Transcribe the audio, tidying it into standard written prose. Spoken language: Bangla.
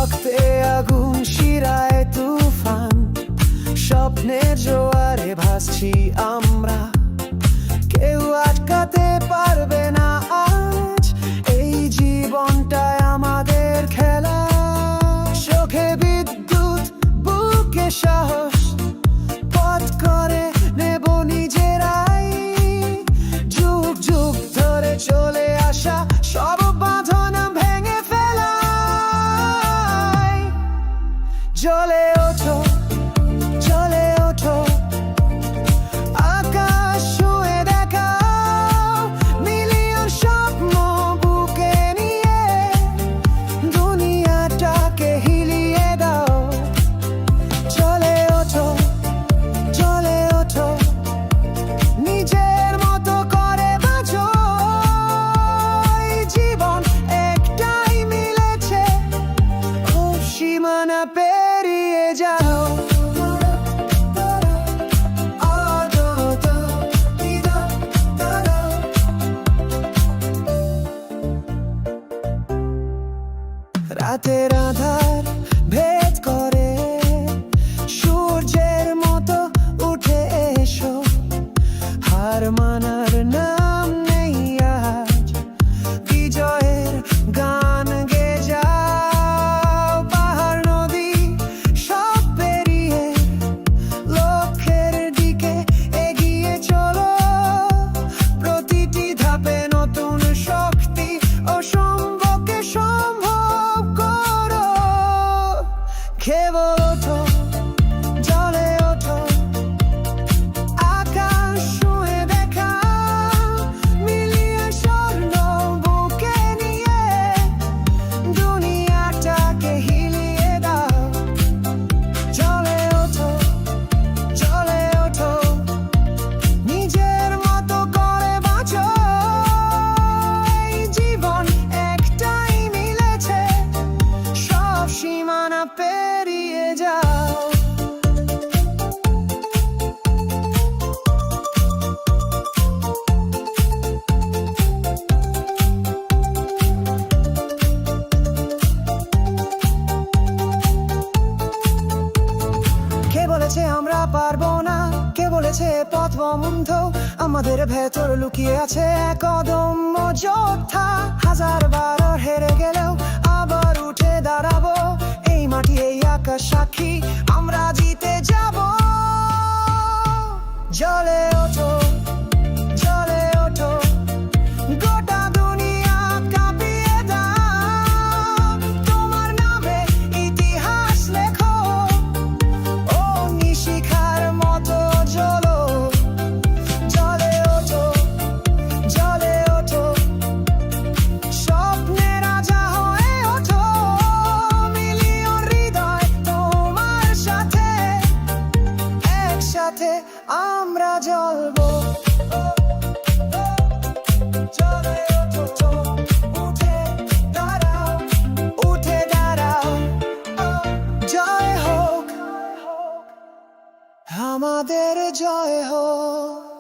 রক্তে আগুন শিরায় তুফান, স্বপ্নের জোয়ারে ভাসছি আমরা। কেউ আটকাতে পারবে না আজ, এই জীবনটাই আমাদের খেলা। চোখে বিদ্যুৎ, বুকে সাহস, পথ করে নেব নিজেরাই। যুগ যুগ ধরে চলে আসা সব বাঁধন ভেঙে ফেলাই। জ্বলে ওঠো, জ্বলে ওঠো, আকাশ ছুঁয়ে দেখাও। মিলিয়ন স্বপ্ন বুকে নিয়ে দুনিয়াটাকে হিলিয়ে দাও। জ্বলে ওঠো, জ্বলে ওঠো, নিজের মতো করে বাঁচো। এই জীবন একটাই মিলেছে, খুব সীমানা পেরিয়ে যাও। রাতের আধার ভেদ করে সূর্যের মতো উঠে এসো। হার মানার নাম নেই আজ, বিজয়ের গান গেয়ে যাও। পাহাড় নদী সব পেরিয়ে লক্ষ্যের দিকে এগিয়ে চলো। প্রতিটি ধাপে নতুন শক্তি, অসম্ভবকে সম্ভব করো। কেবল ওঠো, জ্বলে ওঠো, আকাশ ছুঁয়ে দেখাও। মিলিয়ে স্বর্ণ বুকে নিয়ে দুনিয়াটাকে হিলিয়ে দাও। জ্বলে ওঠো, জ্বলে ওঠো, নিজের মতো করে বাঁচো। এই জীবন একটাই মিলেছে, সব সীমানা পেরিয়ে যাও। কে বলেছে আমরা পারবো না? কে বলেছে পথ বন্ধ? আমাদের ভেতর লুকিয়ে আছে এক অদম্য যোদ্ধা। হাজার বার হেরে গেলেও আবার উঠে দাঁড়াবো। এই মাটি, এই আকাশ সাক্ষী, আমরা জিতে যাব। জ্বলে ওঠো, জ্বলে ওঠো, গোটা দুনিয়া কাঁপিয়ে দাও। তোমার নামে ইতিহাস লেখো, ও নিশিখার মতো জ্বলো। জ্বলে ওঠো, জ্বলে ওঠো, স্বপ্নের রাজা হয়ে ওঠো। মিলিয়ন হৃদয় তোমার সাথে, একসাথে আমরা জ্বলবো। জ্বলে ওঠো, উঠে দাঁড়াও, উঠে দাঁড়াও। জয় হোক, আমাদের জয় হোক।